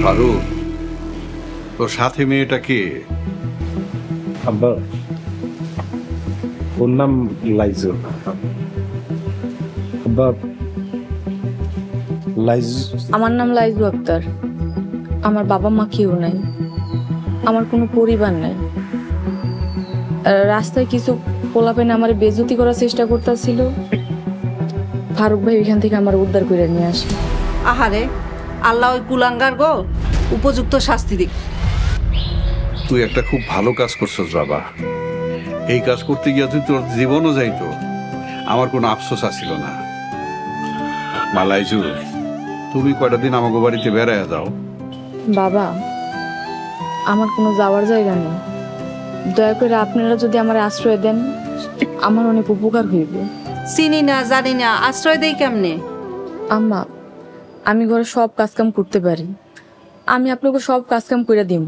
ফারুক, তোর সাথে মেয়েটা কে? আব্বা, ওর নাম লাইজু। আব্বা, আমার নাম লাইজু আক্তার। আমার বাবা মা কেউ নাই, আমার কোনো পরিবার নাই। রাস্তায় কিছু পোলাপেনে আমার বেজতি করার চেষ্টা করতেছিল। ফারুক ভাই এখান থেকে আমার উদ্ধার করে নিয়ে আসে। আহারে, আল্লাহ ওই কুলাঙ্গার গো উপযুক্ত শাস্তি দিক। তুই একটা খুব ভালো কাজ করছিস বাবা। এই কাজ করতে গিয়ে তুই তোর জীবনও যাইতো, আমার কোনো আফসোস আসছিল না। মালাইজু, তুমি কয়টা দিন আমাকে বাড়িতে বেড়ায় যাও। বাবা, আমার কোনো যাওয়ার জায়গা নেই। দয়া করে আপনারা যদি আমার আশ্রয় দেন, আমার অনেক উপকার হইব। চিনি না জানি না, আশ্রয় দেই কেমনে? আম্মা, আমি ঘরে সব কাজকাম করতে পারি। আমি আপনাকে সব কাজকাম করে দিব।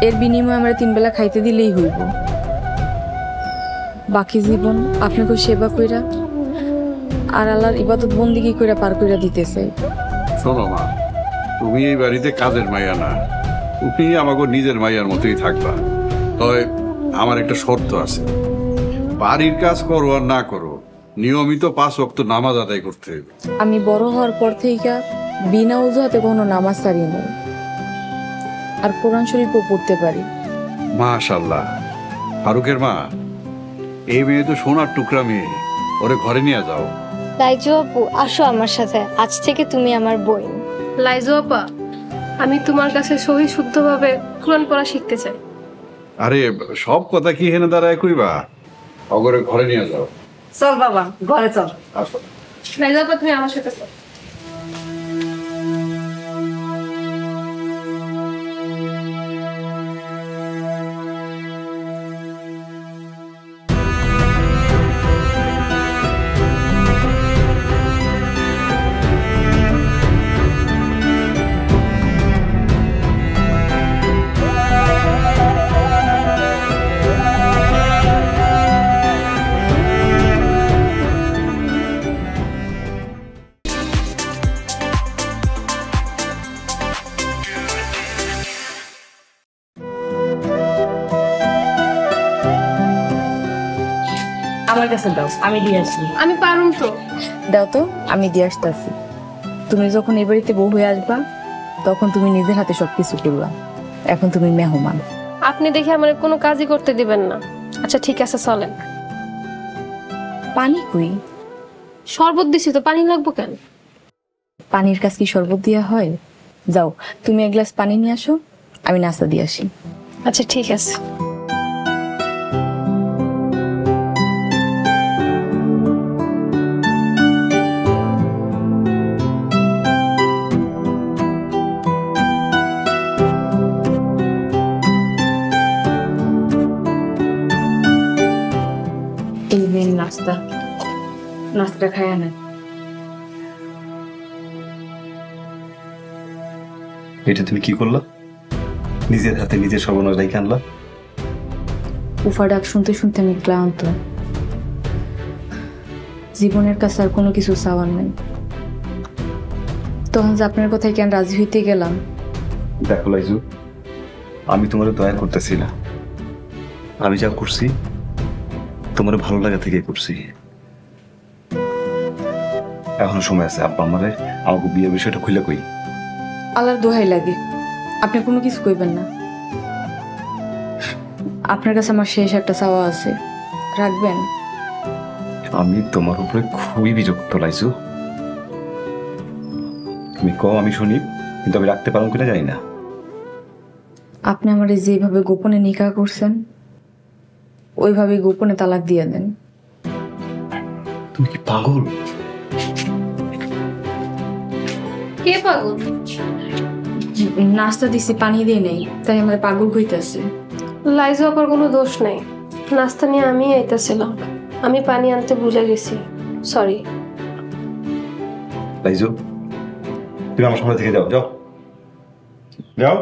এর বিনিময়ে আমরা 3 বেলা খাইতে দিলেই হইব। বাকি জীবন আপনাকে সেবা কইরা আর আল্লাহর ইবাদত বন্দিগি কইরা পার কইরা দিতে চাই। শোনো মা, তুমি এই বাড়িতে কাজের মাইয়া না, তুমি আমাকে নিজের মাইয়ার মতোই থাকবা। তবে আমার একটা শর্ত আছে, বাড়ির কাজ করো আর না করো, নিয়মিত 5 ওয়াক্ত নামাজ আদায় করতে হবে। আমি বড় হওয়ার পর থেকে বিনা অজুহাতে কোনো নামাজ ছাড়ি নাই, আর কোরআন শরীফও পড়তে পারি। মাশাআল্লাহ। ফারুকের মা, এই মেয়ে তো সোনার টুকরা মেয়ে, ওরে ঘরে নিয়ে যাও। লাইজু আপু, আসো আমার সাথে। আজ থেকে তুমি আমার বোন। লাইজু আপা, আমি তোমার কাছে সহি শুদ্ধভাবে কোরআন পড়া শিখতে চাই। আরে সব কথা কি হেনে দাঁড়ায় কইবা, অগরে ঘরে নিয়ে যাও। চল বাবা, ঘরে চল। আসো। লাইজু আপা, তুমি আমার সাথে চলো। আমার কাছে দাও, আমি দিয়ে আসি। আমি পারুম তো। দাও তো, আমি দিয়ে আসতেছি। তুমি যখন এই বাড়িতে বউ হয়ে আসবা, তখন তুমি নিজের হাতে সবকিছু করবা। এখন তুমি মেহমান। আপনি দেখে আমার কোনো কাজই করতে দিবেন না। আচ্ছা ঠিক আছে, চলেন। পানি কই? শরবত দিছি তো, পানি লাগবো কেন? পানির কাজ কি শরবত দেওয়া হয়? যাও, তুমি 1 গ্লাস পানি নিয়ে আসো, আমি নাস্তা দিয়ে আসি। আচ্ছা ঠিক আছে। এই মেন নাস্তা, নাস্তা খায় না। এটা তুমি কি করলা? নিজের হাতে নিজের সর্বনাশ রেখে আনলা। উফা ডাক শুনতে শুনতে আমি ক্লান্ত। জীবনের কাছে আর কোনো কিছু চাওয়ার নাই। তখন যে আপনার কথায় কেন রাজি হইতে গেলাম। দেখো লাইজু, আমি তোমার দয়া করতেছি না। আমি যা করছি তোমার ভালো লাগা থেকে করছি। এখনো সময় আছে, আব্বা আমারে আমাকে বিয়ের বিষয়টা খুলে কই। আল্লাহর দোহাই লাগে, আপনি কোনো কিছু কইবেন না। আপনার কাছে আমার শেষ একটা চাওয়া আছে, রাখবেন? আমি তোমার উপরে খুবই বিরক্ত লাইজু। তুমি কও আমি শুনি, কিন্তু আমি রাখতে পারলাম কিনা জানি না। আপনি আমার যেভাবে গোপনে নিকাহ করছেন, ওইভাবে গোপনে তালাক দিয়ে দেন। তুমি কি পাগল? কে পাগল? নাস্তা দিছি, পানি দিয়ে নেই, তাই আমার পাগল হইতেছে। লাইজু আপার কোনো দোষ নাই। নাস্তা নিয়ে আমি আইতাছিলাম, আমি পানি আনতে ভুলে গেছি। সরি। লাইজু, তুমি আমার সামনে থেকে যাও যাও যাও।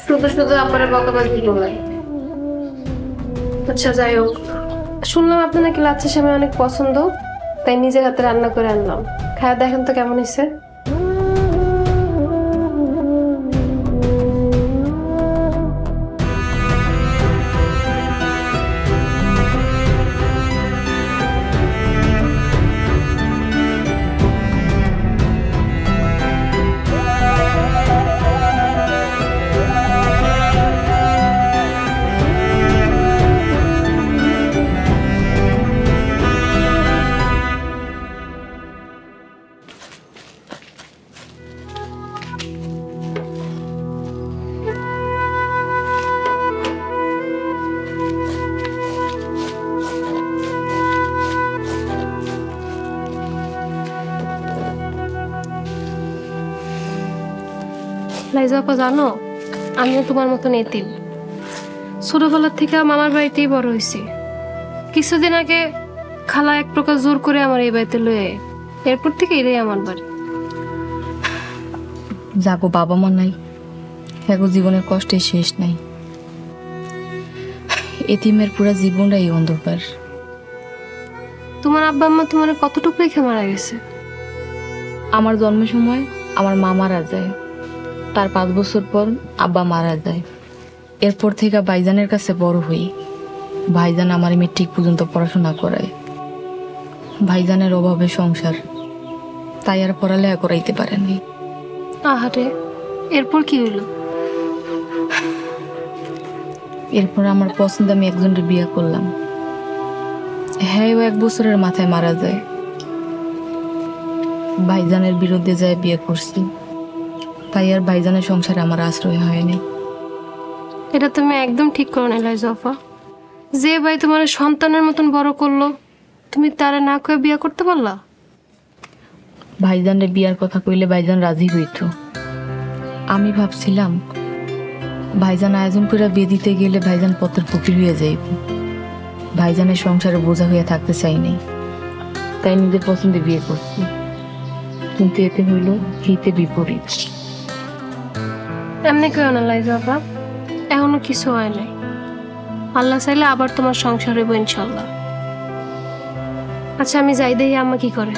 শুধু শুধু আপনার বকাবাজি বলাই। আচ্ছা যাই হোক, শুনলাম আপনার নাকি লাচ্ছা সেমাই অনেক পছন্দ, তাই নিজের হাতে রান্না করে আনলাম। খায়া দেখেন তো কেমন হয়েছে। লাইজা আপা জানো, আমিও তোমার মতন এতিম। ছোটবেলার থেকে মামার বাড়িতেই বড় হয়েছি। কিছুদিন আগে খালা এক প্রকার জোর করে আমার এই বাড়িতে লয়ে, এরপর থেকে এটাই আমার বাড়ি। যাগো বাবা মা নাই, এগো জীবনের কষ্টের শেষ নাই। এতিমের পুরা জীবনটাই অন্ধকার। তোমার আব্বা আম্মা তোমার কতটুকু রেখে মারা গেছে? আমার জন্মের সময় আমার মা মারা যায়, তার 5 বছর পর আব্বা মারা যায়। এরপর থেকে ভাইজানের কাছে বড় হই। ভাইজান আমার মেট্রিক পর্যন্ত পড়াশোনা করায়। ভাইজানের অভাবে সংসার, তাই আর পড়ালেখা করাইতে পারেনি। আহারে, এরপর কি হইলো? এরপর আমার পছন্দ আমি একজনের বিয়ে করলাম। হ্যাঁ, ও 1 বছরের মাথায় মারা যায়। ভাইজানের বিরুদ্ধে যায় বিয়ে করছি, তাই আর ভাইজানের সংসারে আমার আশ্রয় হয়নি। এটা তুমি একদম ঠিক করো না লাইজা আপা। যে ভাই তোমার সন্তানের মতন বড় করলো, তুমি তারা না কয়ে বিয়ে করতে পারলা? ভাইজানের বিয়ার কথা কইলে ভাইজান রাজি হইত। আমি ভাবছিলাম ভাইজান আয়োজন করে বিয়ে দিতে গেলে ভাইজান পত্রের ফকির হয়ে যাইব। ভাইজানের সংসারে বোঝা হয়ে থাকতে চাইনি, তাই নিজের পছন্দে বিয়ে করছি। কিন্তু এতে হইল হিতে বিপরীত। এমনি কেউ না লাইজা আপা, এখনো কিছু হয় নাই। আল্লাহ চাইলে আবার তোমার সংসার হইব ইনশাল্লাহ। আচ্ছা আমি যাই, দেখি আম্মা কি করে।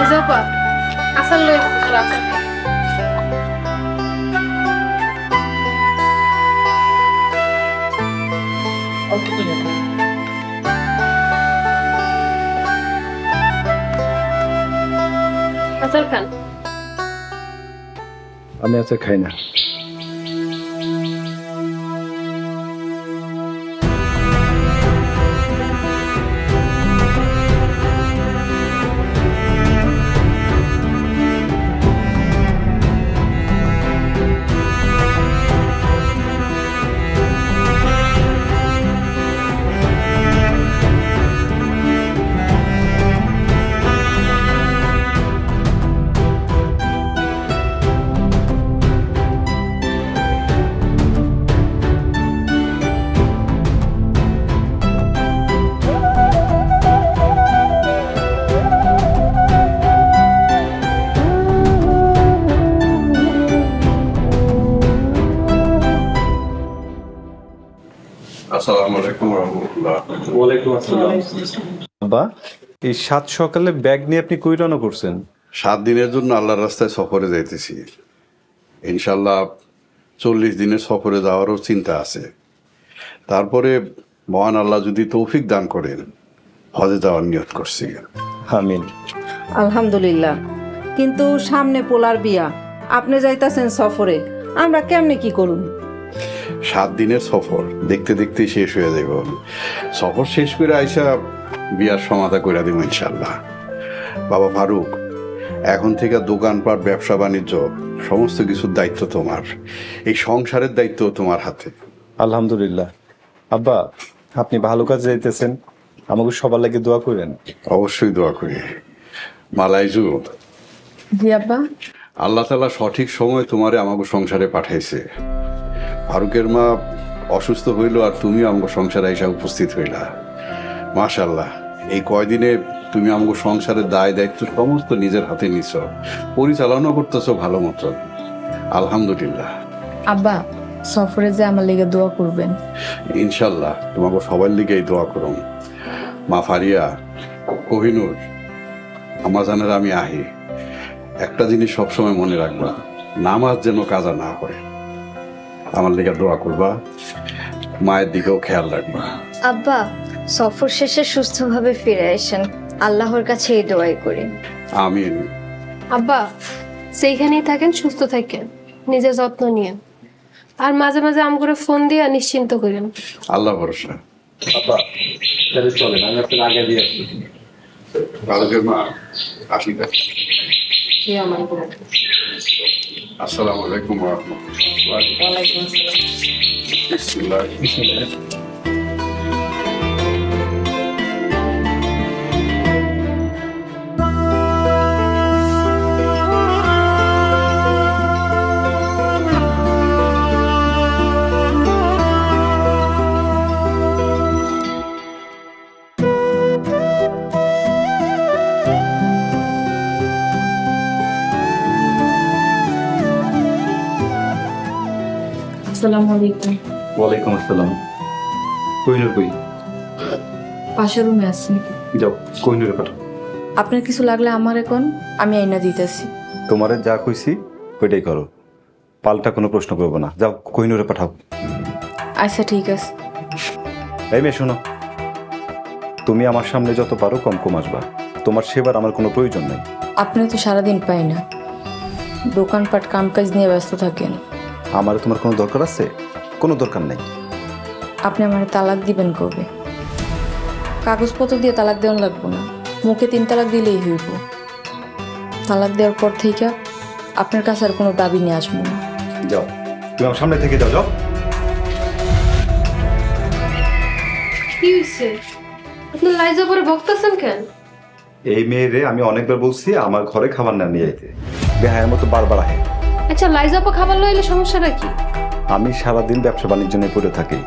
লাইজা আপা, আসার লই রাখা। আচার খান। আমি আচার খাই না। আসসালামু আলাইকুম রহমতুল্লাহ। ওয়ালাইকুম আসসালাম। আব্বা, এই 7 সকালে ব্যাগ নিয়ে আপনি কই রওনা করছেন? 7 দিনের জন্য আল্লাহর রাস্তায় সফরে যাইতেছি। ইনশাল্লাহ 40 দিনের সফরে যাওয়ারও চিন্তা আছে। তারপরে মহান আল্লাহ যদি তৌফিক দান করেন হজে যাওয়ার নিয়ত করছি। আমিন। আলহামদুলিল্লাহ। কিন্তু সামনে পোলার বিয়া, আপনি যাইতাছেন সফরে, আমরা কেমনে কি করুন? 7 দিনের সফর দেখতে দেখতে শেষ হয়ে যাব। সফর শেষ করে আইসা বিয়ার সমাধা করে দেব ইনশাল্লাহ। বাবা ফারুক, এখন থেকে দোকানপাট, ব্যবসা বাণিজ্য সমস্ত কিছুর দায়িত্ব তোমার। এই সংসারের দায়িত্ব তোমার হাতে। আলহামদুলিল্লাহ। আব্বা, আপনি ভালো কাজ যাইতেছেন, আমাকে সবার লাগে দোয়া করেন। অবশ্যই দোয়া করি। মালাইজু, জি আব্বা। আল্লাহ তাআলা সঠিক সময় তোমারে আমাকে সংসারে পাঠাইছে। ফারুকের মা অসুস্থ হইল আর তুমি আমাকে সংসারে এসে উপস্থিত হইলা। মাশাআল্লাহ, এই কয়দিনে তুমি আমাকে সংসারের দায় দায়িত্ব সমস্ত নিজের হাতে নিছ, পরিচালনা করতেছো ভালো মতো। আলহামদুলিল্লাহ। আব্বা, সফরে যে আমার লেগে দোয়া করবেন। ইনশাল্লাহ তোমাকে সবার লিগেই দোয়া করুন। মা ফারিয়া, কোহিনুর, আমার জানার আমি আহি, একটা জিনিস সবসময় মনে রাখবা, নামাজ যেন কাজা না হয়। আমার লেগে দোয়া করবা, মায়ের দিকেও খেয়াল রাখবা। আব্বা, সফর শেষে সুস্থভাবে ফিরে আসেন, আল্লাহর কাছে এই দোয়াই করি। আমিন। আব্বা, সেইখানেই থাকেন, সুস্থ থাকেন, নিজের যত্ন নিয়েন, আর মাঝে মাঝে আমগুলো ফোন দিয়ে নিশ্চিন্ত করেন। আল্লাহ ভরসা। আব্বা, তাহলে চলেন, আমি আপনার আগে দিয়ে আসছি। ফারুকের মা আসি। আসসালামু আলাইকুম ওয়া রাহমাতুল্লাহ। বিসমিল্লাহ। আসসালামু আলাইকুম। ওয়ালাইকুম আসসালাম। কোহিনুর কই? পাশের রুমে আছি। যাও, কোহিনুরে পাঠাও। আপনার কিছু লাগলে আমার এখন, আমি আইনা দিতেছি। তোমারে যা কইছি ওইটাই করো, পাল্টা কোনো প্রশ্ন করবো না। যাও, কোহিনুরে পাঠাও। আচ্ছা ঠিক আছে। এই মেয়ে শোনো, তুমি আমার সামনে যত পারো কম কম আসবা। তোমার সেবার আমার কোনো প্রয়োজন নেই। আপনি তো সারাদিন পাই না, দোকানপাট কামকাজ নিয়ে ব্যস্ত থাকেন। আমার তোমার কোনো দরকার আছে? কোনো দরকার নেই। আপনি আমার তালাক দিবেন কবে? কাগজপত্র দিয়ে তালাক দেওয়া লাগবো না, মুখে 3 তালাক দিলেই হইব। তালাক দেওয়ার পর থেকে আপনার কাছে আর কোনো দাবি নিয়ে আসবো না। যাও, তুমি আমার সামনে থেকে যাও। যাও। কি হয়েছে? আপনি লাইজা পরে বকতেছেন কেন? এই মেয়েরে আমি অনেকবার বলছি আমার ঘরে খাবার না নিয়ে যেতে, বেহায়ের মতো বারবার আহে। আচ্ছা, লাইজাপা খাবার লইলে সমস্যাটা কি? আমি সারাদিন ব্যবসা বাণিজ্য নিয়ে পড়ে থাকি,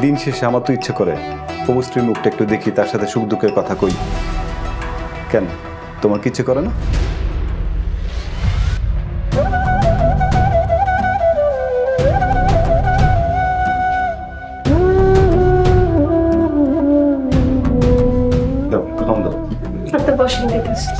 দিন শেষে আমার তো ইচ্ছে করে অবস্ত্রীর মুখটা একটু দেখি, তার সাথে সুখ দুঃখের কথা কই। কেন, তোমার কি ইচ্ছে করে না? দাও, খাওন দাও। আপনার বসেন দেখেছি।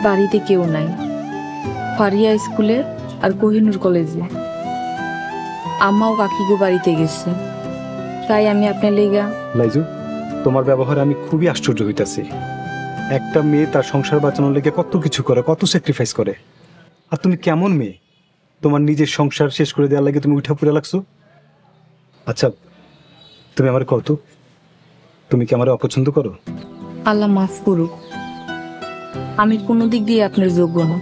বাড়িতে কেউ নাই, ফারিয়া স্কুলে আর কোহিনুর কলেজে। আম্মাও কাকিগো বাড়িতে গেছে, তাই আমি আপনার লেগা। লাইজু, তোমার ব্যবহারে আমি খুবই আশ্চর্য হইতাছি। একটা মেয়ে তার সংসার বাঁচানোর লেগে কত কিছু করে, কত স্যাক্রিফাইস করে, আর তুমি কেমন মেয়ে? তোমার নিজের সংসার শেষ করে দেওয়ার লাগে তুমি উঠা পড়ে লাগছো। আচ্ছা, তুমি আমার কত, তুমি কি আমার অপছন্দ করো? আল্লাহ মাফ করুক, আমি কোনো দিক দিয়ে আপনার যোগ্য না।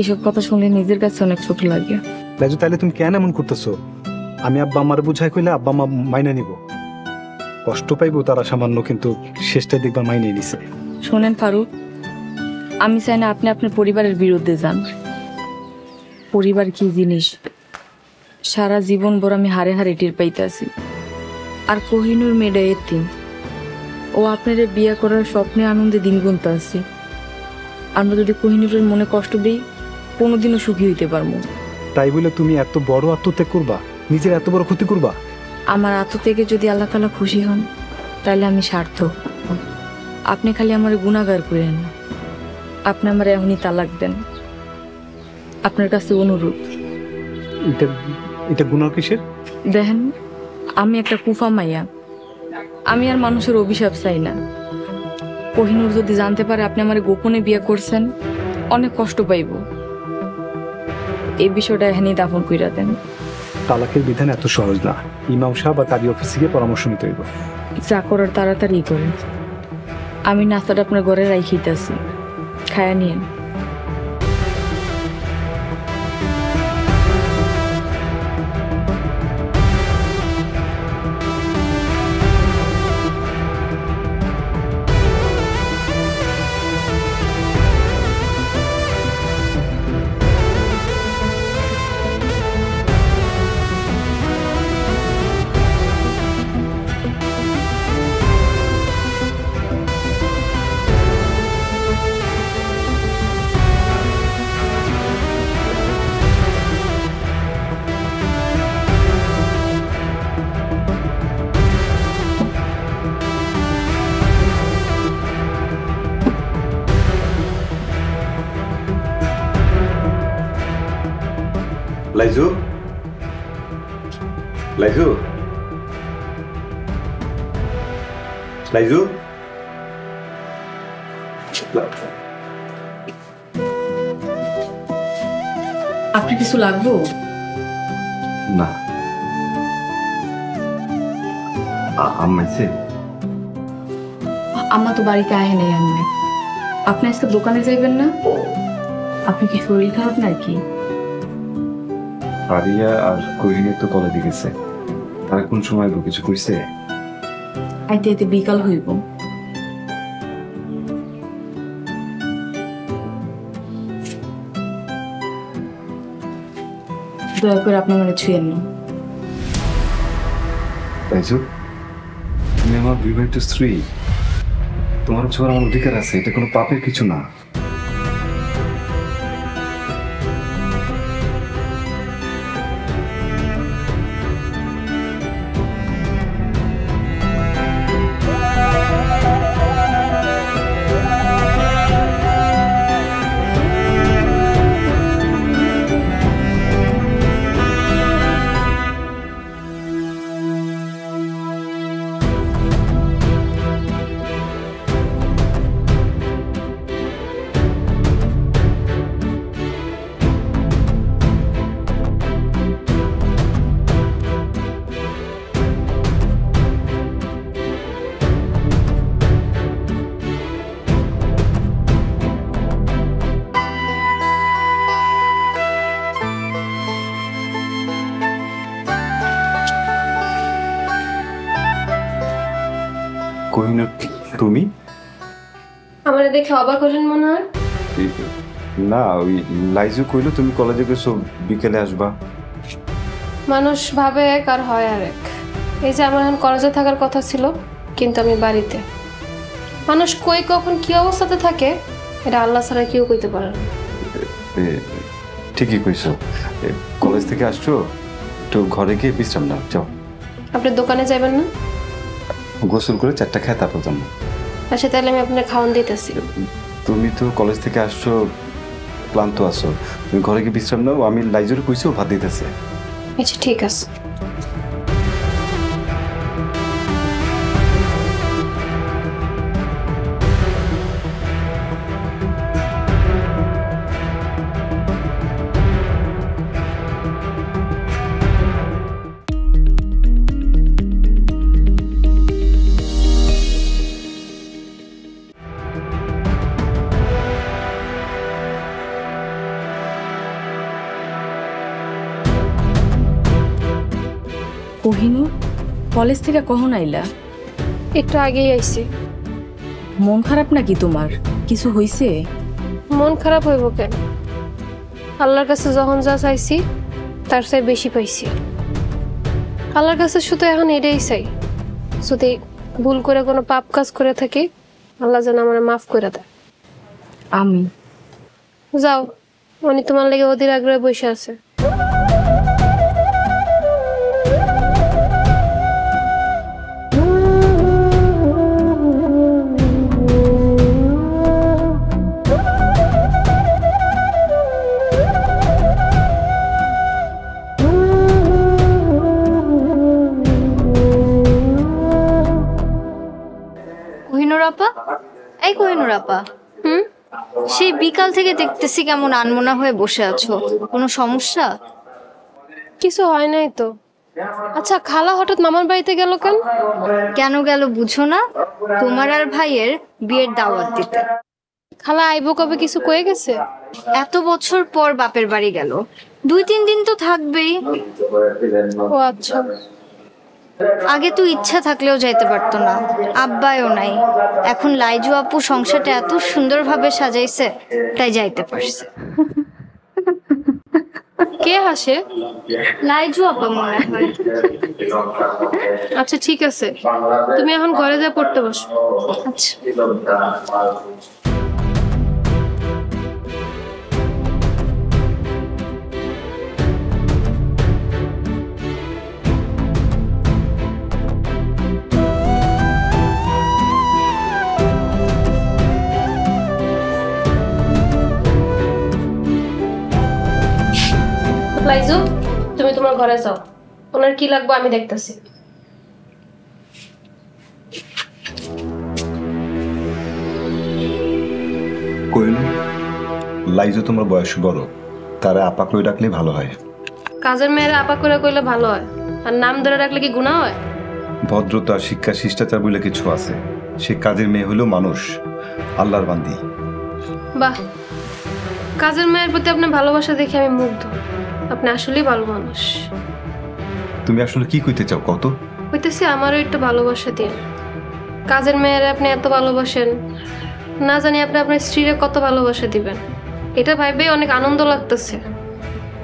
এসব কথা শুনলে নিজের কাছে অনেক ছোট লাগে। লাইজু তাহলে তুমি কেন এমন করতেছো? আমি আব্বা আমার বুঝাই কইলে আব্বা মা মাইনে নিব, কষ্ট পাইবো তারা সামান্য, কিন্তু শেষটা দেখবা মাইনে নিছে। শোনেন ফারুক, আমি চাই না আপনি আপনার পরিবারের বিরুদ্ধে যান। পরিবার কি জিনিস সারা জীবন ভর আমি হারে হারে টের পাইতেছি। আর কোহিনুর মেয়েটা এতিম, ও আপনারে বিয়ে করার স্বপ্নে আনন্দে দিন গুনতে আসছি। আমরা যদি কোহিনুরের মনে কষ্ট দিই, কোনোদিনও সুখী হইতে পারবো। তাই বলে তুমি এত বড় আত্মত্যাগ করবা, নিজের এত বড় ক্ষতি করবা? আমার আত্মত্যাগে যদি আল্লাহ তাআলা খুশি হন, তাহলে আমি সার্থক। আপনি খালি আমার গুনাহগার করেন না, আপনি আমার এখনই তালাক দেন। আপনার কাছে অনুরোধ। এটা এটা গুনাহ কিসের? দেখেন, আমি একটা কুফা মাইয়া, আমি আর মানুষের অভিশাপ চাই না। কোহিনুর যদি জানতে পারে আপনি আমার গোপনে বিয়ে করছেন, অনেক কষ্ট পাইব। এই বিষয়টা এখানেই দাফন কইরা দেন। তালাকের বিধান এত সহজ না, ইমাম সাহেব বা কারি অফিসে গিয়ে পরামর্শ নিতে হইব। যা করার তাড়াতাড়ি করেন। আমি নাস্তাটা আপনার ঘরে রাইখিতেছি, খায়া নিয়েন। লাইজু, লাইজু, লাইজু, আপনি কিছু লাগবো? না আম্মাইছে। আম্মা তো বাড়িতে আহে নেই। আপনি আজকে দোকানে যাইবেন না? আপনি কি শরীর খারাপ নাকি? পারিয়া আর কোহিনী তো কলেজে গেছে, তারা কোন সময় কিছু কইছে? আইতে আইতে বিকাল হইব। দয়া করে আপনি মানে ছুঁয়েন না। লাইজু, তুমি আমার বিবাহিত স্ত্রী, তোমার ছোঁয়ার আমার অধিকার আছে, এটা কোনো পাপের কিছু না। কোহিনূর, তুমি? আমার দেখে অবাক হলেন মনে হয়? না, ওই লাইজু কইলো তুমি কলেজে গেছো, বিকেলে আসবা। মানুষ ভাবে এক আর হয় আর এক। এই যে আমার এখন কলেজে থাকার কথা ছিল, কিন্তু আমি বাড়িতে। মানুষ কই কখন কি অবস্থাতে থাকে এটা আল্লাহ ছাড়া কেউ কইতে পারে না। ঠিকই কইছো, কলেজ থেকে আসছো, একটু ঘরে গিয়ে বিশ্রাম নাও, যাও। আপনি দোকানে যাবেন না? গোসল করে 4টা খায় তারপর যাবো। আচ্ছা, তাহলে আমি আপনার খাওয়ান দিতেছি। তুমি তো কলেজ থেকে আসছো, ক্লান্ত আছো, তুমি ঘরে গিয়ে বিশ্রাম নাও। আমি লাইজুর কইছি, ও ভাত দিতেছে। আচ্ছা, ঠিক আছে। কোহিনূর কলেজ থেকে কখন আইলা? একটু আগেই আইছি। মন খারাপ নাকি তোমার? কিছু হইছে? মন খারাপ হইব কেন? আল্লাহর কাছে যখন যা চাইছি তার চাই বেশি পাইছি। আল্লাহর কাছে শুধু এখন এটাই চাই, যদি ভুল করে কোনো পাপ কাজ করে থাকি আল্লাহ যেন আমার মাফ করে দেয়। আমি যাও, উনি তোমার লেগে অধীর আগ্রহে বসে আছে। কোহিনুর আপা, এই কোহিনুর আপা, হুম? সেই বিকাল থেকে দেখতেছি কেমন আনমনা হয়ে বসে আছো, কোনো সমস্যা? কিছু হয় নাই তো। আচ্ছা, খালা হঠাৎ মামার বাড়িতে গেল কেন? কেন গেল বুঝো না? তোমার আর ভাইয়ের বিয়ের দাওয়াত দিতে। খালা আইবো কবে কিছু কয়ে গেছে? এত বছর পর বাপের বাড়ি গেল, 2-3 দিন তো থাকবেই। ও আচ্ছা। আগে তো ইচ্ছা থাকলেও যাইতে পারতো না, আব্বায়ও নাই। এখন লাইজু আপু সংসারটা এত সুন্দরভাবে সাজাইছে, তাই যাইতে পারছে। কে হাসে? লাইজু আপা মনে হয়। আচ্ছা ঠিক আছে, তুমি এখন ঘরে যা পড়তে বসো। আচ্ছা। লাইজু, তুমি তোমার ঘরে যাও, ওনার কি লাগবে আমি দেখতেছি। কোহিনূর, লাইজু তোমার বয়স বড়, তারা আপা করে ডাকলে ভালো হয়। কাজের মেয়েরা আপা করে কইলে ভালো হয়, আর নাম ধরে রাখলে কি গুনাহ হয়? ভদ্রতা, শিক্ষা, শিষ্টাচার বলে কিছু আছে। সে কাজের মেয়ে হলো মানুষ, আল্লাহর বান্দি। বাহ, কাজের মেয়ের প্রতি আপনার ভালোবাসা দেখে আমি মুগ্ধ। আপনি আসলেই ভালো মানুষ। তুমি আসলে কি কইতে চাও কত? হইতেছে আমারও একটু ভালোবাসা দিন। কাজের মেয়েরা আপনি এত ভালোবাসেন, না জানি আপনি আপনার স্ত্রীরে কত ভালোবাসা দিবেন। এটা ভাইবেই অনেক আনন্দ লাগতেছে।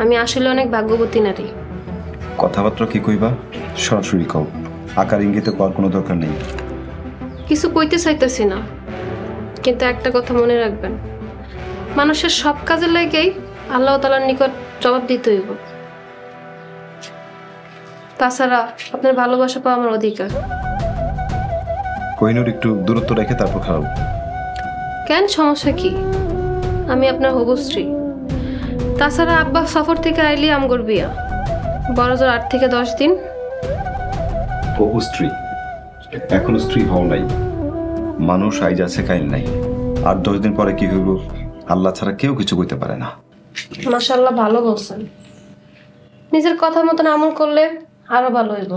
আমি আসলে অনেক ভাগ্যবতী নারী। কথাবার্তা কি কইবা সরাসরি কও, আকার ইঙ্গিতে করার কোনো দরকার নেই। কিছু কইতে চাইতেছি না, কিন্তু একটা কথা মনে রাখবেন, মানুষের সব কাজের লাগেই আল্লাহ তাআলার নিকট জবাব দিতে হইব। তাছাড়া আপনার ভালোবাসা পাওয়া আমার অধিকার। কোহিনূর, একটু দূরত্ব রেখে তারপর খাও। কেন, সমস্যা কি? আমি আপনার হবু স্ত্রী। তাছাড়া আব্বা সফর থেকে আইলি আমগর বিয়া, বড় জোর 8 থেকে 10 দিন। বহু স্ত্রী, এখনো স্ত্রী হও নাই। মানুষ আইজ আছে কাইল নাই, আর 10 দিন পরে কি হইব আল্লাহ ছাড়া কেউ কিছু কইতে পারে না। মাশাআল্লাহ, ভালো বলছেন। নিজের কথা মতন আমল করলে আরো ভালো হইব।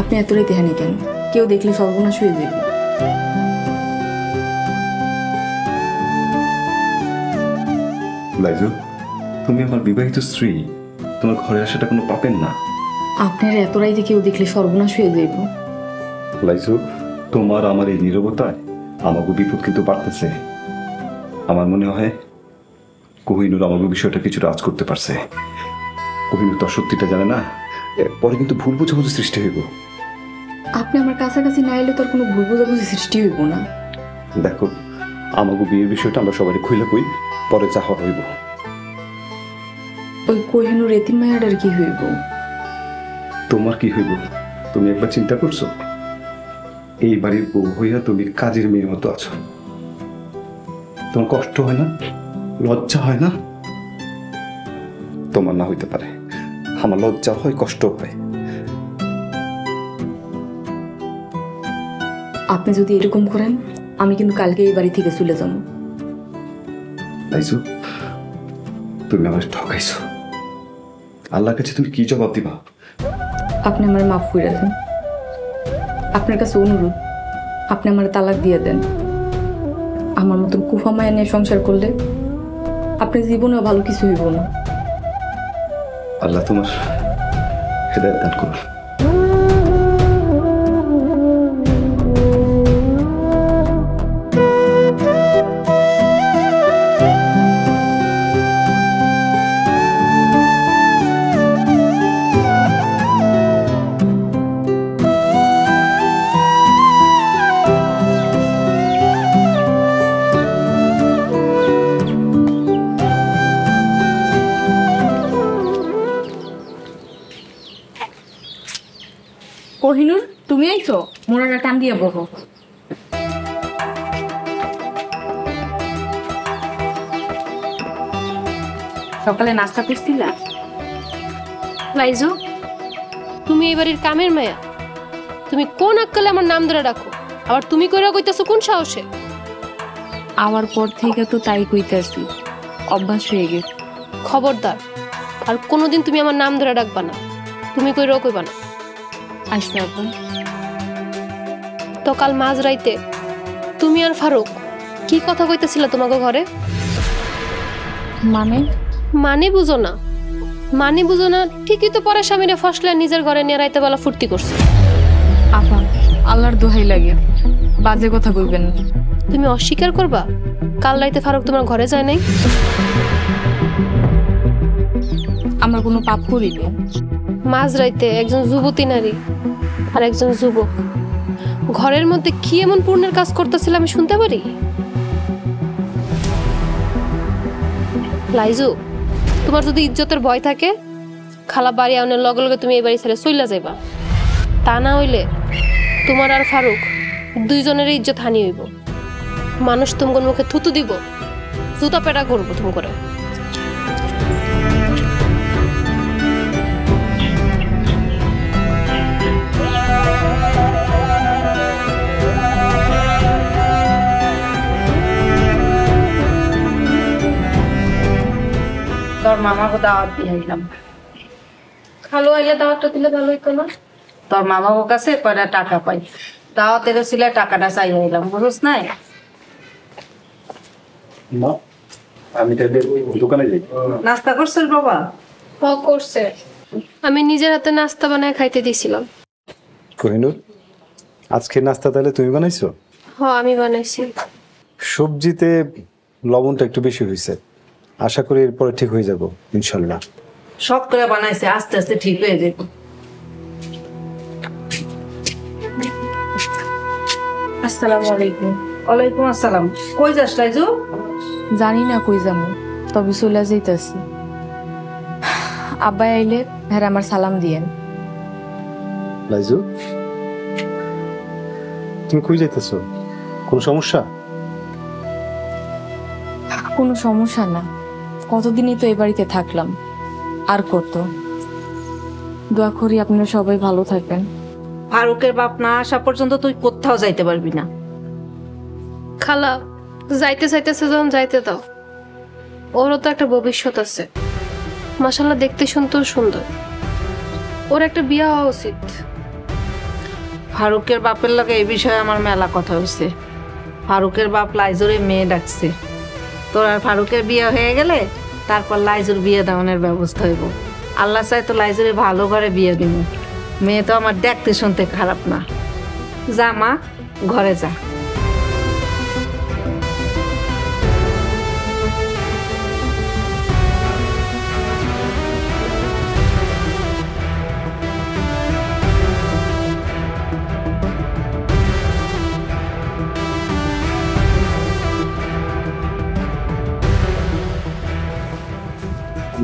আপনি এতটাই দেহানি কেন? কেউ দেখলে সর্বনাশ হয়ে যাবে। লাইজু, তুমি আমার বিবাহিত স্ত্রী, তোমার ঘরে আসাটা কোনো পাপের না। আপনার এত রাইতে কেউ দেখলে সর্বনাশ হয়ে যাইব। লাইজু, তোমার আমার এই নীরবতায় আমাকে বিপদ কিন্তু বাড়তেছে। আমার মনে হয় কোহিনুর আমাকে বিষয়টা কিছু রাজ করতে পারছে। কোহিনুর তো সত্যিটা জানে না, পরে কিন্তু ভুল বোঝাবুঝি সৃষ্টি হইব। আপনি আমার কাছাকাছি না এলে তোর কোনো ভুল বোঝাবুঝি সৃষ্টি হইব না। দেখো, আমাকে বিয়ের বিষয়টা আমরা সবাই খুইলে কই, পরে যা হওয়ার হইব। ওই কোহিনুর এতিম মায়াটার কি হইব? তোমার কি হইব তুমি একবার চিন্তা করছো? এই বাড়ির বউ হইয়া তুমি কাজের মেয়ের মতো আছো। তোমার কষ্ট হয় না? লজ্জা হয় না? তোমার না হইতে পারে, আমার লজ্জা হয়, কষ্ট হয়। আপনি যদি এরকম করেন, আমি কিন্তু কালকে এই বাড়ি থেকে চলে যাব। লাইজু, তুমি আমার ঠকাইছো। আল্লাহর কাছে তুমি কি জবাব দিবা? আপনি আমার মাফ করে দেন। আপনার কাছে অনুরোধ, আপনি আমার তালাক দিয়ে দেন। আমার মতন কুফা মায়া নিয়ে সংসার করলে আপনি জীবনেও ভালো কিছু হইব না। আল্লাহ তোমার হেদায়েত দান করুন। কোহিনুর, তুমি আইছো? মোড়াটা টান দিয়ে বসো। সকালে নাস্তা করছিলা? লাইজু, তুমি এই বাড়ির কামের মায়া। তুমি কোন আক্কালে আমার নাম ধরে রাখো? আবার তুমি কইরা কইতাছো কোন সাহসে? আমার পর থেকে তো তাই কইতাছি, অভ্যাস হয়ে গেছে। খবরদার, আর কোনোদিন তুমি আমার নাম ধরে রাখবা না। তুমি কইরাও কইবা না। আচ্ছা আপা। তো কাল মাঝরাইতে তুমি আর ফারুক কি কথা কইতেছিল তোমাকে ঘরে? মানে? মানে বুঝো না? মানে বুঝো না? ঠিকই তো পরে স্বামীরে ফসলে নিজের ঘরে নিয়ে রাইতে বেলা ফুর্তি করছে। আপা, আল্লাহর দোহাই লাগে, বাজে কথা কইবেন না। তুমি অস্বীকার করবা কাল রাইতে ফারুক তোমার ঘরে যায় নাই? আমরা কোনো পাপ করিনি। মাঝরাইতে একজন যুবতী নারী আর একজন যুবক ঘরের মধ্যে কি এমন পূর্ণের কাজ করতেছিল আমি শুনতে পারি? লাইজু, তোমার যদি ইজ্জতের ভয় থাকে, খালা বাড়ি আনার লগে লগে তুমি এই বাড়ি ছেড়ে চইলা যাইবা। তা না হইলে তোমার আর ফারুক দুইজনের ইজ্জত হানি হইব। মানুষ তোমার মুখে থুতু দিব, জুতা পেটা করবো তুমি করে। তোর মামাকে দাওয়াত দিয়ে আইলাম। খালো আইলে দাওয়াতটা দিলে ভালো হইতো না? তোর মামার কাছে কয়টা টাকা পাই, দাওয়াতের ছিল টাকাটা চাই আইলাম, বুঝছ নাই? না, আমি তাহলে দোকানে যাই। নাস্তা করছিস বাবা? করছে। আমি নিজের হাতে নাস্তা বানায় খাইতে দিয়েছিলাম। কোহিনুর, আজকে নাস্তা তাহলে তুমি বানাইছো? আমি বানাইছি। সবজিতে লবণটা একটু বেশি হয়েছে, আশা করি এরপরে ঠিক হয়ে যাব ইনশাল্লাহ। শখ করে বানাইছে, আস্তে আস্তে ঠিক হয়ে যাবে। আসসালামু আলাইকুম। ওয়ালাইকুম আসসালাম। কই যাস লাইজু? জানি না কই যাবো, তবে চলে যাইতাছি। আব্বাই আইলে হ্যাঁ আমার সালাম দিয়েন। লাইজু, তুমি কই যাইতেছো? কোনো সমস্যা? কোনো সমস্যা না, কতদিনই তো এই বাড়িতে থাকলাম, আর কত। দোয়া করি আপনারা সবাই ভালো থাকবেন। ফারুকের বাপ না আসা পর্যন্ত তুই কোথাও যাইতে পারবি না। খালা যাইতে চাইতেছে যখন যাইতে দাও, ওরও তো একটা ভবিষ্যৎ আছে। মাশাআল্লাহ দেখতে শুনতেও সুন্দর, ওর একটা বিয়ে হওয়া উচিত। ফারুকের বাপের লগে এই বিষয়ে আমার মেলা কথা হয়েছে। ফারুকের বাপ লাইজুরে মেয়ে ডাকছে। তোর আর ফারুকের বিয়ে হয়ে গেলে তারপর লাইজুর বিয়ে দেওয়ানোর ব্যবস্থা হইব। আল্লাহ চাই তো লাইজুরে ভালো ঘরে বিয়ে দিব। মেয়ে তো আমার দেখতে শুনতে খারাপ না। যা মা, ঘরে যা।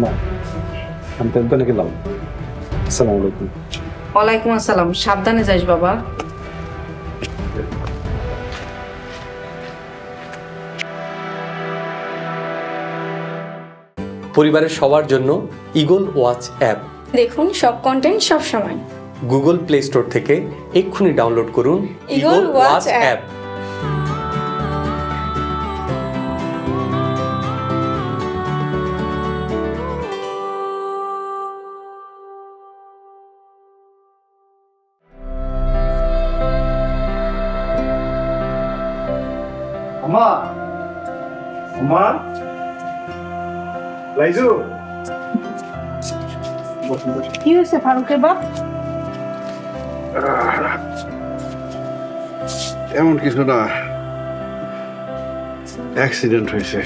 না, আমি তো দোকানে গেলাম। আসসালামু আলাইকুম। ওয়ালাইকুম আসসালাম। সাবধানে যাইস বাবা। পরিবারের সবার জন্য ইগল ওয়াচ অ্যাপ দেখুন সব কন্টেন্ট সব সময়। গুগল প্লে স্টোর থেকে এক্ষুনি ডাউনলোড করুন ইগল ওয়াচ অ্যাপ। আমা, আমা, লাইজু। কি হয়েছে ফারুকের বাপ? এমন কিছু না, অ্যাক্সিডেন্ট হয়েছে।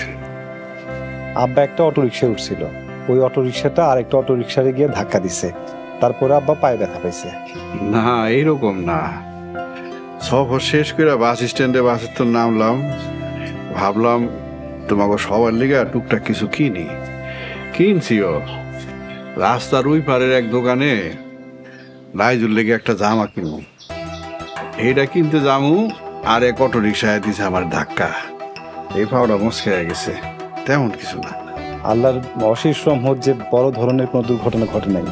আব্বা একটা অটো রিক্সায় উঠছিল, ওই অটো রিক্সাটা আরেকটা অটো রিক্সায় গিয়ে ধাক্কা দিছে, তারপরে আব্বা পায়ে ব্যথা পাইছে। না, এইরকম না। সফর শেষ করে বাস স্ট্যান্ডে বাসের তো নামলাম, ভাবলাম তোমাকে সবার লিগে টুকটাক কিছু কিনছিও। রাস্তার ওই পারের এক দোকানে লাইজুর লেগে একটা জামা কিনবো, এইটা কিনতে যামু আর এক অটো রিক্সায় দিছে আমার ধাক্কা, এই পাওয়াটা মুচকে গেছে। তেমন কিছু না। আল্লাহর অশেষ রহমত যে বড় ধরনের কোনো দুর্ঘটনা ঘটে নাই।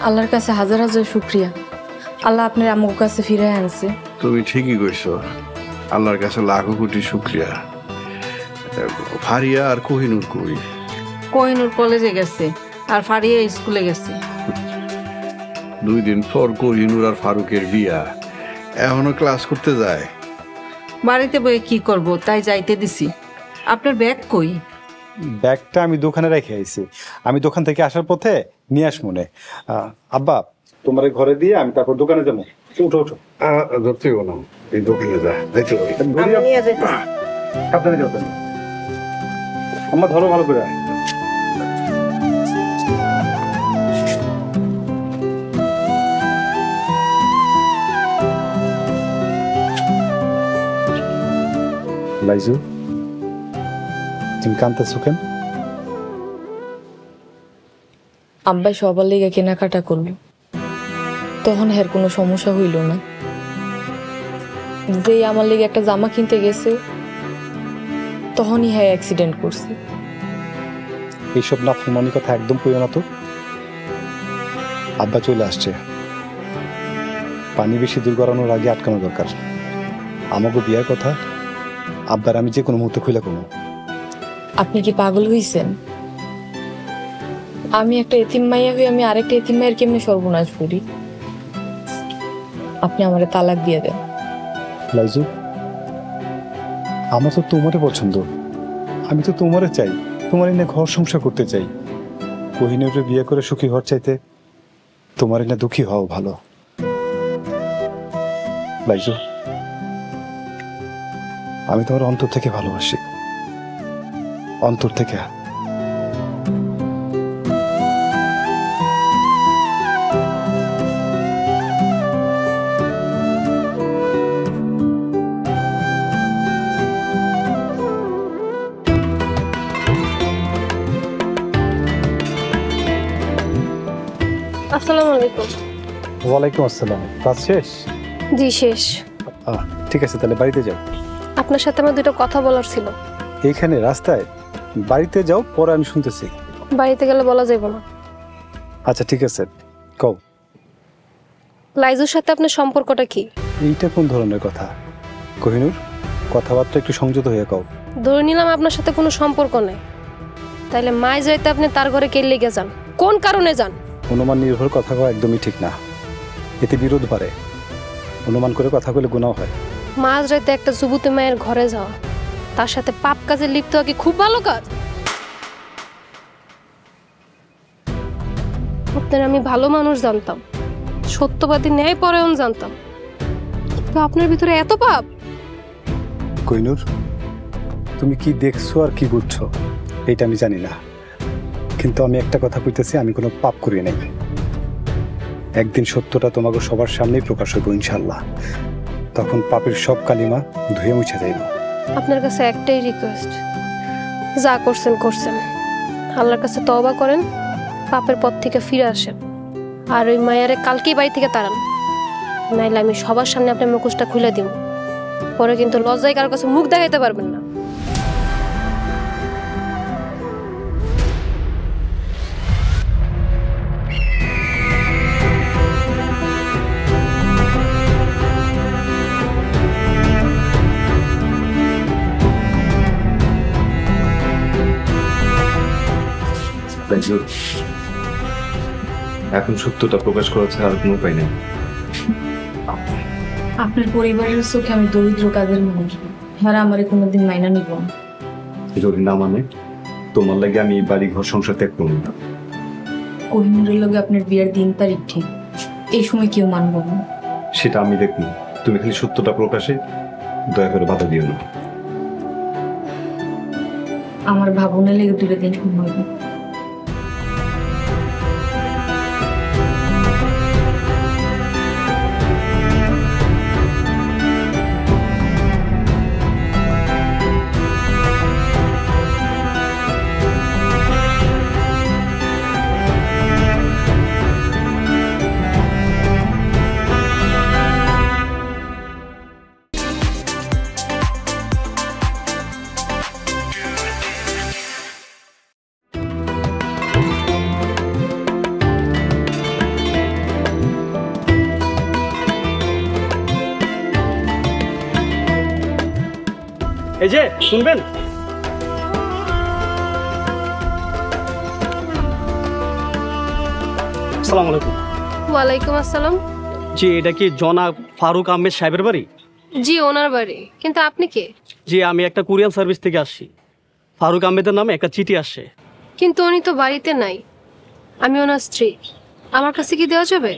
আল্লাহর কাছে হাজার হাজার শুক্রিয়া, আল্লাহ আপনার আমার কাছে ফিরে আনছে। তুমি ঠিকই কইছো, আল্লাহর কাছে লাখো কোটি শুক্রিয়া। ফারিয়া আর কোহিনুর কই? কোহিনুর কলেজে গেছে আর ফারিয়া স্কুলে গেছে। 2 দিন পর কোহিনুর আর ফারুকের বিয়া, এখনো ক্লাস করতে যায়। বাড়িতে বই কি করব, তাই যাইতে দিছি। আপনার ব্যাগ কই? ব্যাগটা আমি দোকানে রেখে আইছি, আমি দোকান থেকে আসার পথে নিয়ে আস মনে। আব্বা, তোমার ঘরে দিয়ে আমি তারপর দোকানে যাবো। উঠো উঠো। ধরতে না, এই দোকানে যা, দেখতে পাবি। আমি নিয়ে যাইতেছি। সাবধানে যাবেন। আমার ধরো ভালো করে। লাইজু, তুমি কাঁদতেছো কেন? আব্বাই সবার লেগে কেনাকাটা করলো, তখন এর কোনো সমস্যা হইল না। যেই আমার লেগে একটা জামা কিনতে গেছে, তখনই হ্যাঁ অ্যাক্সিডেন্ট করছে। এইসব নাফরমানি কথা একদম কইও না তো। আব্বা চলে আসছে, পানি বেশি দূর করানোর আগে আটকানো দরকার। আমাকে বিয়ার কথা আব্বার আমি যে কোনো মুহূর্তে খুলে কমো। আপনি কি পাগল হইছেন? আমি একটা এতিম মাইয়া হয়ে আমি আরেকটা এতিম মায়ের কেমনে সর্বনাশ করি? আপনি আমারে তালাক দিয়ে দেন। লাইজু, আমার তো তোমারে পছন্দ, আমি তো তোমারে চাই, তোমার এনে ঘর সংসার করতে চাই। কোহিনুরে বিয়ে করে সুখী হওয়ার চাইতে তোমার এনে দুঃখী হওয়া ভালো। লাইজু, আমি তোমার অন্তর থেকে ভালোবাসি, অন্তর থেকে। আসসালামু আলাইকুম। ওয়ালাইকুম আসসালাম। কাজ শেষ? জি শেষ। ঠিক আছে, তাহলে বাড়িতে যাও। আপনার সাথে আমার দুটো কথা বলার ছিল। এইখানে রাস্তায়? বাড়িতে যাও, পরে আমি শুনতেছি। বাড়িতে গেলে বলা যাবে না। আচ্ছা ঠিক আছে, কও। লাইজুর সাথে আপনার সম্পর্কটা কি? এইটা কোন ধরনের কথা কোহিনুর? কথাবার্তা একটু সংযত হয়ে কও। ধরে নিলাম আপনার সাথে কোনো সম্পর্ক নেই, তাইলে মাই যাইতে আপনি তার ঘরে কে লেগে যান? কোন কারণে যান? অনুমান নির্ভর কথা কওয়া একদমই ঠিক না। এতে বিরোধ বাড়ে, অনুমান করে কথা বলে গুনাহ হয়। মাঝ রাতে একটা যুবতী মায়ের ঘরে যাওয়া, তার সাথে পাপ কাজে লিপ্ত হওয়া কি খুব ভালো কাজ? আপনার আমি ভালো মানুষ জানতাম, সত্যবাদী ন্যায়পরায়ণ জানতাম, কিন্তু আপনার ভিতরে এত পাপ। কইনুর, তুমি কি দেখছো আর কি বুঝছো এটা আমি জানি না, কিন্তু আমি একটা কথা কইতেছি, আমি কোনো পাপ করি নাই। একদিন সত্যটা তোমাকে সবার সামনেই প্রকাশ হইব ইনশাল্লাহ, তখন পাপের সব কালিমা ধুয়ে মুছে যাইব। আপনার কাছে একটাই রিকোয়েস্ট, যা করছেন করছেন, আল্লাহর কাছে তওবা করেন, পাপের পথ থেকে ফিরে আসেন, আর ওই মায়ারে কালকেই বাড়ি থেকে তাড়ান, নাইলে আমি সবার সামনে আপনার মুখোশটা খুলে দিব, পরে কিন্তু লজ্জায় কারোর কাছে মুখ দেখাইতে পারবেন না। এখন সত্যটা প্রকাশ করা ছাড়া আর কোনো উপায় নেই। আপনার পরিবারের চোখে আমি দরিদ্র কাজের মানুষ, হ্যাঁ আমার কোনোদিন মাইনা নিব না। যদি না মানে তোমার লাগে আমি বাড়ি ঘর সংসার ত্যাগ করবো না। কোহিনুরের লগে আপনার বিয়ের দিন তারিখ ঠিক, এই সময় কেউ মানব না। সেটা আমি দেখবো, তুমি খালি সত্যটা প্রকাশে দয়া করে বাধা দিও না। আমার ভাবনা লেগে 2 দিন সময় হবে। এই যে শুনবেন, আসসালামু আলাইকুম। ওয়ালাইকুম আসসালাম। জি, এটা কি জনাব ফারুক আহমেদ সাহেবের বাড়ি? জি, ওনার বাড়ি। কিন্তু আপনি কে? জি, আমি একটা কুরিয়ার সার্ভিস থেকে আসছি। ফারুক আহমেদের নামে একটা চিঠি আসছে। কিন্তু উনি তো বাড়িতে নাই, আমি ওনার স্ত্রী, আমার কাছে কি দেওয়া যাবে?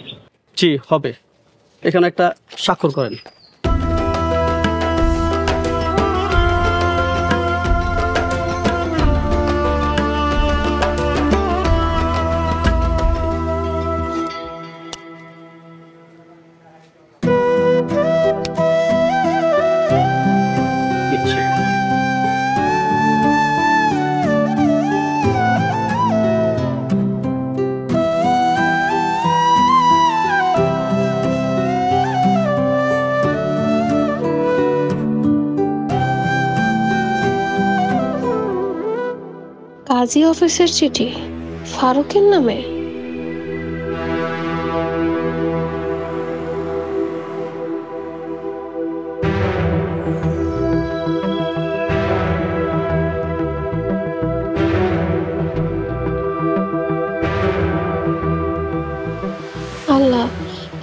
জি হবে, এখানে একটা স্বাক্ষর করেন। কাজী অফিসের চিঠি ফারুকের নামে? আল্লাহ,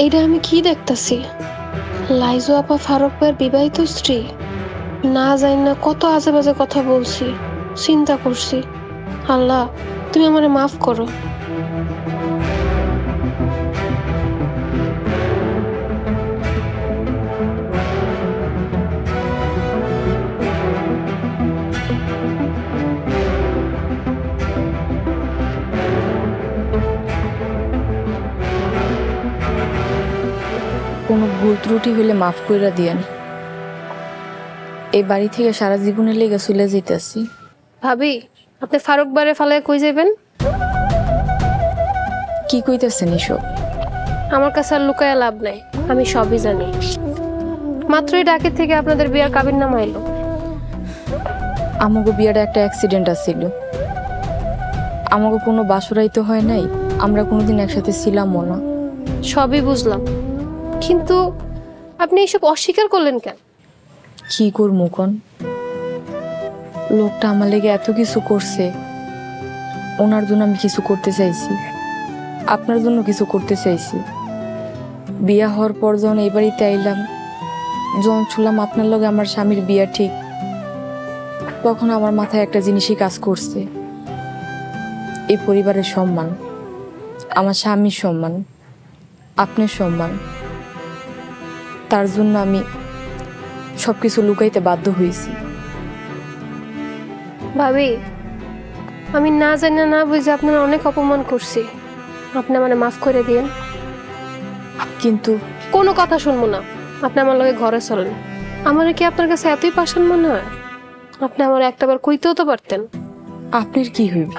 এটা আমি কি দেখতাছি? লাইজু আপা ফারুক ভাইয়ের বিবাহিত স্ত্রী। না জানি না কত আজে বাজে কথা বলছি, চিন্তা করছি। আল্লাহ, তুমি আমারে মাফ করো। কোনো ভুল ত্রুটি হইলে মাফ কইরা দিয়েন। এই বাড়ি থেকে সারা জীবনের লেগে চলে যেতেছি। ভাবি, আপনি ফারুক বারে ফালায় কই যাবেন? কি কইতেছেন এসব? আমার কাছে আর লুকায়া লাভ নাই, আমি সবই জানি। মাত্রই ডাকের থেকে আপনাদের বিয়ার কাবিননামা এলো। আমাগো বিয়াটা একটা অ্যাক্সিডেন্ট আছিল, আমাগো কোনো বাসরাই তো হয় নাই, আমরা কোনোদিন একসাথে ছিলামও না। সবই বুঝলাম, কিন্তু আপনি এসব অস্বীকার করলেন কেন? কি করবো কোন? লোকটা আমার লেগে এত কিছু করছে, ওনার জন্য আমি কিছু করতে চাইছি, আপনার জন্য কিছু করতে চাইছি, বিয়া হওয়ার পর যখন এই বাড়িতে আইলাম, যখন শুনলাম আপনার লগে আমার স্বামীর বিয়া ঠিক, তখন আমার মাথায় একটা জিনিসই কাজ করছে। এই পরিবারের সম্মান, আমার স্বামীর সম্মান, আপনার সম্মান, তার জন্য আমি সবকিছু লুকাইতে বাধ্য হয়েছি। ভাবি, আমি না জানি না বুঝে আপনার অনেক অপমান করছি, আপনি আমার মাফ করে দিন। কিন্তু কোনো কথা শুনবো না, আপনি আমার লগে ঘরে চলেন। আমার কি আপনার কাছে এতই পাষাণ মনে হয়? আপনি আমার একটাবার কইতেও তো পারতেন। আপনার কি হইব?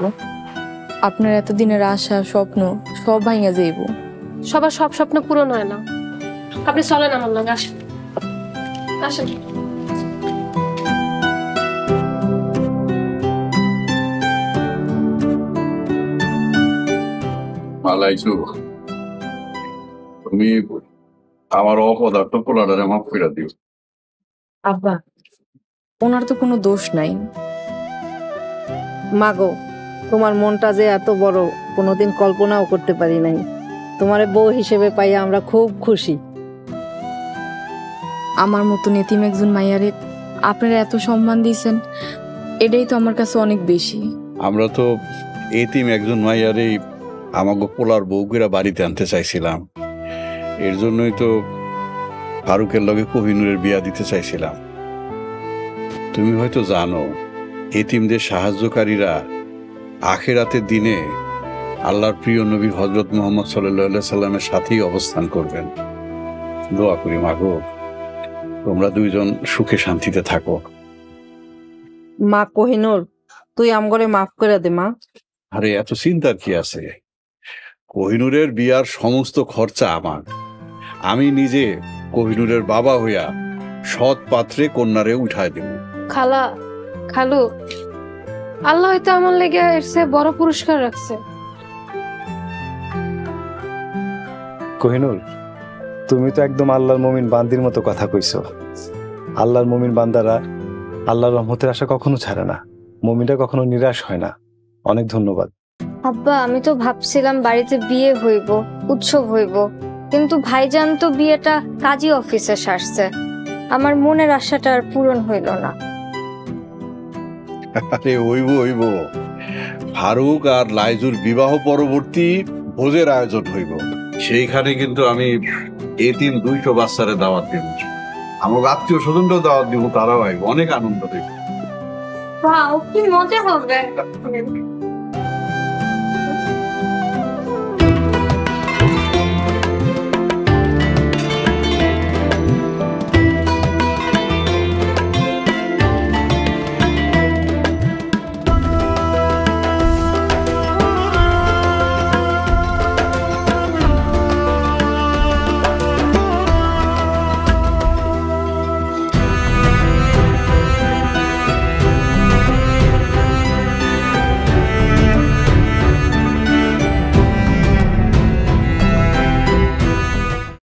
আপনার এতদিনের আশা স্বপ্ন সব ভাঙা যাইব। সবার সব স্বপ্ন পূরণ হয় না। আপনি চলেন আমার লগে, আসেন আসেন। লাইজু, তুমি আমার অপদার্থ পোলাডারে মাফ করে দিও। আব্বা, ওনার তো কোনো দোষ নাই। মাগো, তোমার মনটা যে এত বড় কোনোদিন কল্পনাও করতে পারি নাই। তোমার বউ হিসেবে পাই আমরা খুব খুশি। আমার মতো এতিম একজন মাইয়ারে আপনারা এত সম্মান দিয়েছেন, এটাই তো আমার কাছে অনেক বেশি। আমরা তো এতিম একজন মাইয়ারেই আমাকে পোলার বউকেরা বাড়িতে আনতে চাইছিলাম। এর জন্যই তো ফারুকের লগে কোহিনুরের বিয়া দিতে চাইছিলাম। তুমি হয়তো জানো, এতিমদের সাহায্যকারীরা আখিরাতের দিনে আল্লাহর প্রিয় নবী হযরত মুহাম্মদ সাল্লাল্লাহু আলাইহি সাল্লামের সাথেই অবস্থান করবেন। দোয়া করি মাগো, তোমরা দুইজন সুখে শান্তিতে থাকো। মা কোহিনুর, তুই আমগরে মাফ করে দে মা। আরে এত চিন্তার কি আছে? কোহিনুরের বিয়ার সমস্ত খরচা আমার। আমি নিজে কোহিনুরের বাবা হইয়া সৎ পাত্রে কন্যারে উঠায় দেব। খালা, খালু, আল্লাহ হয়তো আমার লেগে এর চেয়ে বড় পুরস্কার রাখছে। কোহিনুর, তুমি তো একদম আল্লাহর মুমিন বান্দির মতো কথা কইছো। আল্লাহর মুমিন বান্দারা আল্লাহর রহমতের আশা কখনো ছাড়ে না, মুমিনরা কখনো নিরাশ হয় না। অনেক ধন্যবাদ। আব্বা, আমি তো ভাবছিলাম বাড়িতে বিয়ে হইব, উৎসব হইব, কিন্তু ভাইজান তো বিয়েটা কাজী অফিসে সারছে। আমার মনের আশাটা আর পূরণ হইল না। আরে হইব হইব, ফারুক আর লাইজুর বিবাহ পরবর্তী ভোজের আয়োজন হইব। সেইখানে কিন্তু আমি এতিম 200 বাচ্চারে দাওয়াত দিব, আমার আত্মীয় স্বজনরাও দাওয়াত দিব, তারাও আইব, অনেক আনন্দ দেব। ওয়াও, কি মজা হবে।